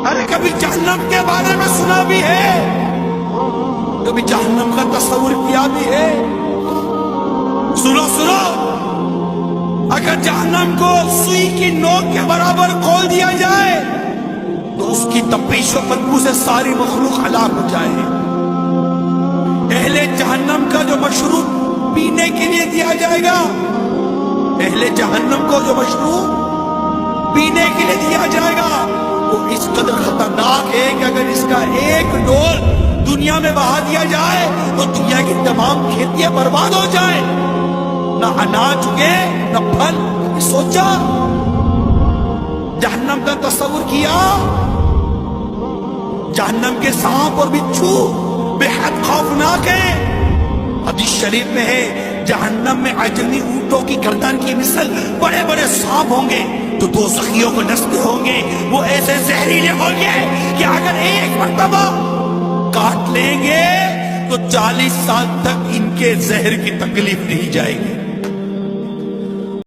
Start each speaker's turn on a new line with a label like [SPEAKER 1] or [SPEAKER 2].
[SPEAKER 1] ارے کبھی جہنم کے بارے میں سنا بھی ہے، کبھی جہنم کا تصور کیا بھی ہے؟ سنو سنو، اگر جہنم کو سوئی کی نوک کے برابر کھول دیا جائے تو اس کی تپش و بدبو سے ساری مخلوق ہلاک ہو جائے۔ اہل جہنم کا جو مشروب پینے کے لیے دیا جائے گا، اہل جہنم کو جو مشروب پینے کے لیے دیا جائے گا وہ اس قدر خطرناک ہے کہ اگر اس کا ایک ڈول دنیا میں بہا دیا جائے تو دنیا کی تمام کھیتیاں برباد ہو جائیں، نہ اناج اگے نہ پھل۔ سوچا جہنم کا تصور کیا؟ جہنم کے سانپ اور بچھو بے حد خوفناک ہیں۔ حدیث شریف میں ہے جہنم میں عجمی اونٹوں کی گردن کی مثل بڑے بڑے سانپ ہوں گے تو دوزخیوں کو نستے ہوں گے، وہ ایسے زہریلے ہوں گے کہ اگر ایک مرتبہ کاٹ لیں گے تو 40 سال تک ان کے زہر کی تکلیف نہیں جائے گی۔